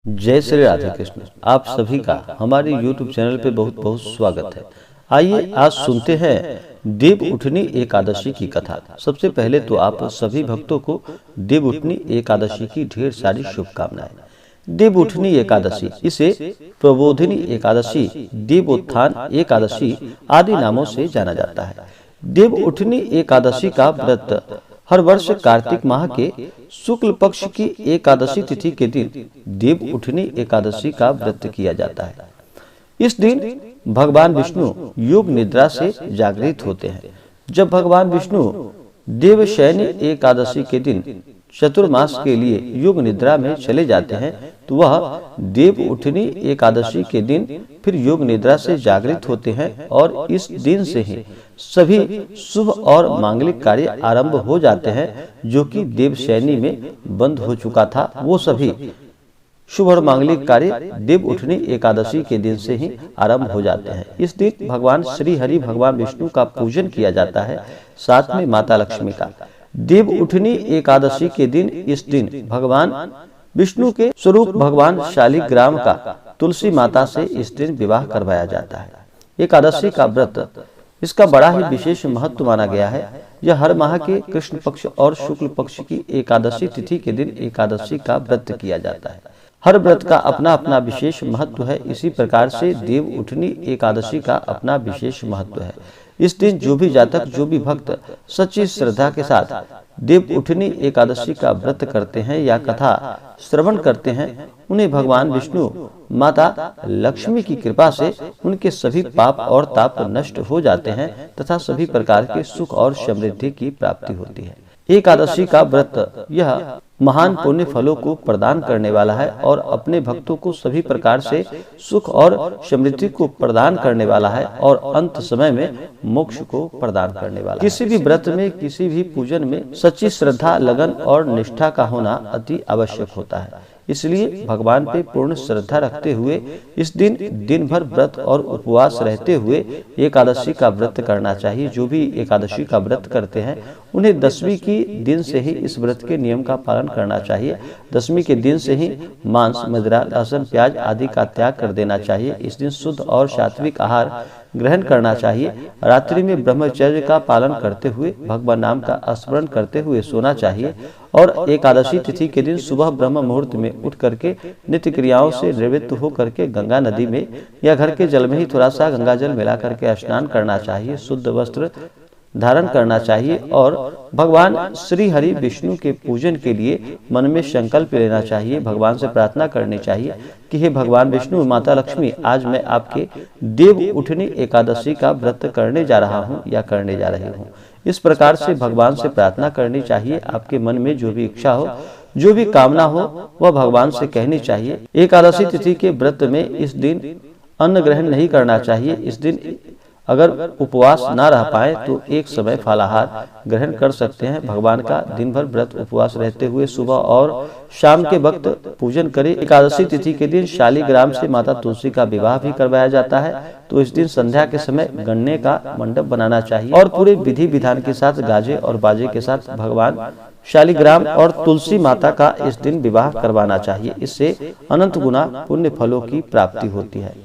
जय श्री राधे कृष्ण। आप सभी का हमारे YouTube चैनल पे बहुत बहुत स्वागत है। आइए आज सुनते हैं देव उठनी एकादशी की कथा। सबसे पहले तो आप सभी भक्तों को देव उठनी एकादशी की ढेर सारी शुभकामनाएं। देव उठनी एकादशी, इसे प्रबोधिनी एकादशी, देवोत्थान एकादशी आदि नामों से जाना जाता है। देव उठनी एकादशी का व्रत हर वर्ष कार्तिक माह के शुक्ल पक्ष की एकादशी तिथि के दिन देव उठनी एकादशी का व्रत किया जाता है। इस दिन भगवान विष्णु योग निद्रा से जागृत होते हैं। जब भगवान विष्णु देवशयनी एकादशी के दिन चतुर्मास के लिए योग निद्रा में चले जाते हैं तो वह देव उठनी एकादशी के दिन फिर योग निद्रा से जागृत होते हैं और इस दिन से ही सभी शुभ और मांगलिक कार्य आरंभ हो जाते हैं। जो कि देवशयनी में बंद हो चुका था, वो सभी शुभ और मांगलिक कार्य देव उठनी एकादशी के दिन से ही आरंभ हो जाते हैं। इस दिन भगवान श्री हरि भगवान विष्णु का पूजन किया जाता है, साथ में माता लक्ष्मी का। देव उठनी एकादशी के दिन इस दिन भगवान विष्णु के स्वरूप भगवान शालिग्राम का तुलसी माता से इस दिन विवाह करवाया जाता है। एकादशी का व्रत, इसका बड़ा ही विशेष महत्व माना गया है। यह हर माह के कृष्ण पक्ष और शुक्ल पक्ष की एकादशी तिथि के दिन एकादशी का व्रत किया जाता है। हर व्रत का अपना अपना विशेष महत्व है। इसी प्रकार से देव उठनी एकादशी का अपना विशेष महत्व है। इस दिन जो भी जातक, जो भी भक्त सच्ची श्रद्धा के साथ देव उठनी एकादशी का व्रत करते हैं या कथा श्रवण करते हैं, उन्हें भगवान विष्णु माता लक्ष्मी की कृपा से उनके सभी पाप और ताप नष्ट हो जाते हैं तथा सभी प्रकार के सुख और समृद्धि की प्राप्ति होती है। एकादशी का व्रत यह महान पुण्य फलों को प्रदान करने वाला है और अपने भक्तों को सभी प्रकार से सुख और समृद्धि को प्रदान करने वाला है और अंत समय में मोक्ष को प्रदान करने वाला है। किसी भी व्रत में, किसी भी पूजन में सच्ची श्रद्धा, लगन और निष्ठा का होना अति आवश्यक होता है। इसलिए भगवान पे पूर्ण श्रद्धा रखते हुए इस दिन दिन भर व्रत और उपवास रहते हुए एकादशी का व्रत करना चाहिए। जो भी एकादशी का व्रत करते हैं उन्हें दशमी की दिन से ही इस व्रत के नियम का पालन करना चाहिए। दशमी के दिन से ही मांस, मदिरा, लहसुन, प्याज आदि का त्याग कर देना चाहिए। इस दिन शुद्ध और सात्विक आहार ग्रहण करना चाहिए। रात्रि में ब्रह्मचर्य का पालन करते हुए भगवान नाम का स्मरण करते हुए सोना चाहिए और एकादशी तिथि के दिन सुबह ब्रह्म मुहूर्त में उठ करके नित्य क्रियाओं से निवृत्त हो करके गंगा नदी में या घर के जल में ही थोड़ा सा गंगा जल मिला करके स्नान करना चाहिए। शुद्ध वस्त्र धारण करना चाहिए और भगवान श्री हरि विष्णु के पूजन के लिए मन में संकल्प लेना चाहिए। भगवान से प्रार्थना करनी चाहिए कि हे भगवान विष्णु, माता लक्ष्मी, आज मैं आपके देव उठनी एकादशी का व्रत करने जा रहा हूँ या करने जा रही हूँ। इस प्रकार से भगवान से प्रार्थना करनी चाहिए। आपके मन में जो भी इच्छा हो, जो भी कामना हो, वह भगवान से कहनी चाहिए। एकादशी तिथि के व्रत में इस दिन अन्न ग्रहण नहीं करना चाहिए। इस दिन अगर उपवास ना रह पाए तो एक समय फलाहार ग्रहण कर सकते हैं। भगवान का दिन भर व्रत उपवास रहते हुए सुबह और शाम के वक्त पूजन करें। एकादशी तिथि के दिन शालिग्राम से माता तुलसी का विवाह भी करवाया जाता है। तो इस दिन संध्या के समय गन्ने का मंडप बनाना चाहिए और पूरे विधि विधान के साथ गाजे और बाजे के साथ भगवान शालिग्राम और तुलसी माता का इस दिन विवाह करवाना चाहिए। इससे अनंत गुना पुण्य फलों की प्राप्ति होती है।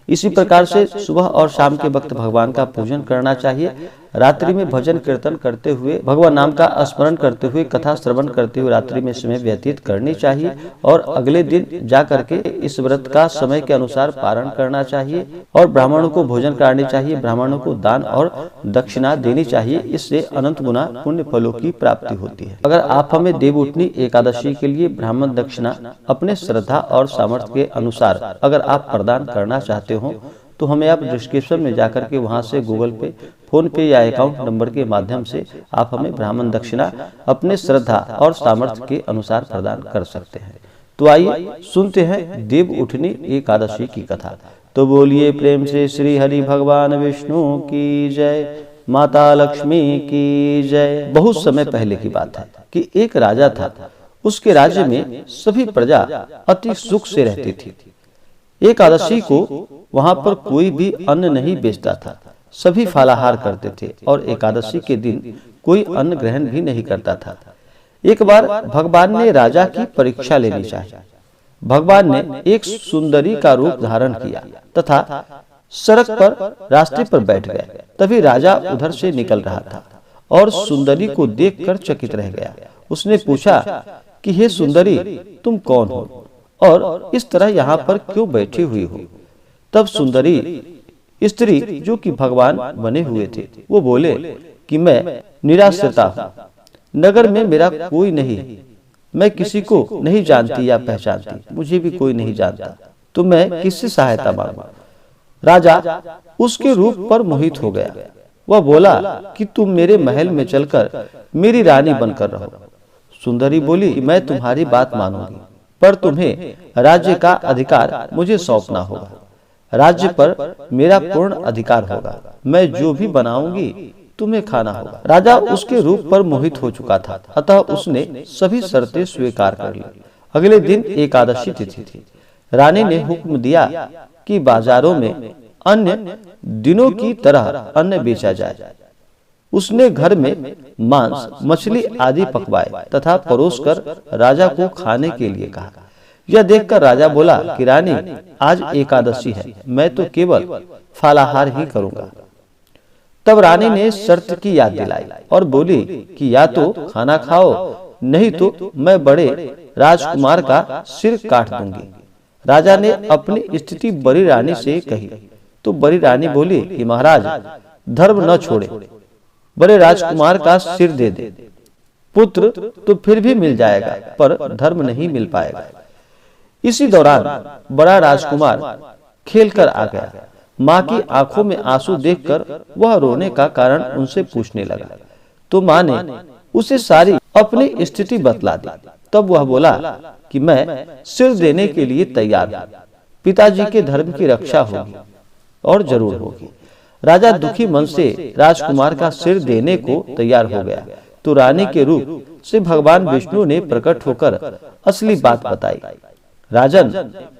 इसी प्रकार से सुबह और शाम के वक्त भगवान का पूजन करना चाहिए। रात्रि में भजन कीर्तन करते हुए, भगवान नाम का स्मरण करते हुए, कथा श्रवण करते हुए रात्रि में समय व्यतीत करनी चाहिए और अगले दिन जा करके इस व्रत का समय के अनुसार पारण करना चाहिए और ब्राह्मणों को भोजन करानी चाहिए। ब्राह्मणों को दान और दक्षिणा देनी चाहिए। इससे अनंत गुना पुण्य फलों की प्राप्ति होती है। अगर आप हमें देव उठनी एकादशी के लिए ब्राह्मण दक्षिणा अपने श्रद्धा और सामर्थ्य के अनुसार अगर आप प्रदान करना चाहते हो तो हमें आप डिस्क्रिप्शन में जाकर के वहां से गूगल पे, फोन पे या अकाउंट नंबर के माध्यम से आप हमें ब्राह्मण दक्षिणा अपने श्रद्धा और सामर्थ्य के अनुसार प्रदान कर सकते हैं। तो आइए सुनते हैं देव उठनी एकादशी की कथा। तो बोलिए प्रेम से श्री हरि भगवान विष्णु की जय, माता लक्ष्मी की जय। बहुत समय पहले की बात है कि एक राजा था। उसके राज्य में सभी प्रजा अति सुख से रहती थी। एकादशी को वहां पर कोई भी अन्न नहीं बेचता था। सभी फलाहार करते थे और एकादशी के दिन कोई अन्न ग्रहण भी नहीं करता था। एक बार भगवान ने राजा की परीक्षा लेनी चाहिए। भगवान ने एक सुंदरी का रूप धारण किया तथा सड़क पर रास्ते पर बैठ गए। तभी राजा उधर से निकल रहा था और सुंदरी को देखकर चकित रह गया। उसने पूछा कि हे सुंदरी, तुम कौन हो और इस तरह यहाँ पर क्यों बैठी हुई हो? तब सुंदरी स्त्री, जो कि भगवान बने हुए थे, वो बोले कि मैं निराश्रिता हूँ, नगर में मेरा कोई नहीं, मैं किसी को नहीं जानती या पहचानती, मुझे भी कोई नहीं जानता, तो मैं किससे सहायता मांगू? राजा उसके रूप पर मोहित हो गया। वह बोला कि तुम मेरे महल में चलकर मेरी रानी बनकर रहो। सुंदरी बोली, मैं तुम्हारी बात मानूंगी, पर तुम्हें राज्य का अधिकार मुझे सौंपना होगा। राज्य पर मेरा पूर्ण अधिकार होगा, मैं जो भी बनाऊंगी तुम्हें खाना होगा। राजा उसके रूप पर मोहित हो चुका था, अतः उसने सभी शर्तें स्वीकार कर ली। अगले दिन एकादशी तिथि थी। रानी ने हुक्म दिया कि बाजारों में अन्य दिनों की तरह अन्न बेचा जाए। उसने घर में मांस, मछली आदि पकवाए तथा परोसकर राजा को खाने के लिए कहा। यह देखकर राजा बोला कि रानी, आज एकादशी है, मैं तो केवल फलाहार ही करूंगा। तब रानी ने शर्त की याद दिलाई और बोली कि या तो खाना खाओ, नहीं तो मैं बड़े राजकुमार का सिर काट दूंगी। राजा ने अपनी स्थिति बड़ी रानी से कही तो बड़ी रानी बोली कि महाराज, धर्म न छोड़े, बड़े राजकुमार का सिर दे दे। पुत्र तो फिर भी मिल जाएगा, पर धर्म नहीं मिल पाएगा। इसी दौरान बड़ा राजकुमार खेलकर आ गया। माँ की आंखों में आंसू देखकर वह रोने का कारण उनसे पूछने लगा, तो माँ ने उसे सारी अपनी स्थिति बतला दी। तब वह बोला कि मैं सिर देने के लिए तैयार हूँ, पिताजी के धर्म की रक्षा होगी और जरूर होगी। राजा दुखी मन से राजकुमार का सिर देने को तैयार हो गया, तो रानी के रूप से भगवान विष्णु ने प्रकट होकर असली बात बताई। राजन,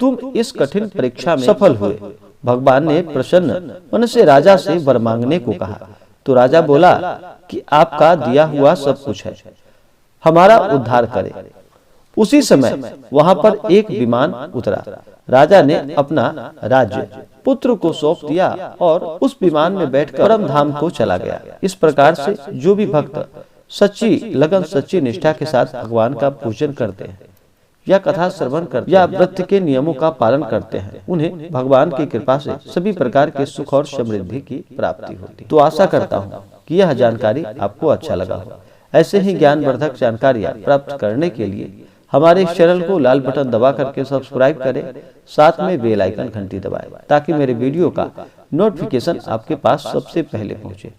तुम इस कठिन परीक्षा में सफल हुए। भगवान ने प्रसन्न मन से राजा से वर मांगने को कहा, तो राजा बोला कि आपका दिया हुआ सब कुछ है, हमारा उद्धार करे। उसी समय वहां पर एक विमान उतरा। राजा ने अपना राज्य पुत्र को सौंप दिया और उस विमान में बैठकर परम धाम को चला गया। इस प्रकार से जो भी भक्त सच्ची लगन, सच्ची निष्ठा के साथ भगवान का पूजन करते हैं या कथा श्रवण करते या व्रत के नियमों का पालन करते हैं, उन्हें भगवान की कृपा से सभी प्रकार के सुख और समृद्धि की प्राप्ति होती है। तो आशा करता हूँ कि यह जानकारी आपको अच्छा लगा हो। ऐसे ही ज्ञानवर्धक जानकारियाँ प्राप्त करने के लिए हमारे इस चैनल को लाल बटन दबा करके सब्सक्राइब करें, साथ में बेल आइकन घंटी दबाएं, ताकि मेरे वीडियो का नोटिफिकेशन आपके पास सबसे पहले पहुंचे।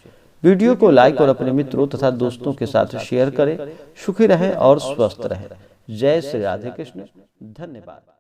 वीडियो को लाइक और अपने मित्रों तथा दोस्तों के साथ शेयर करें। सुखी रहें और स्वस्थ रहें। जय श्री राधे कृष्ण। धन्यवाद।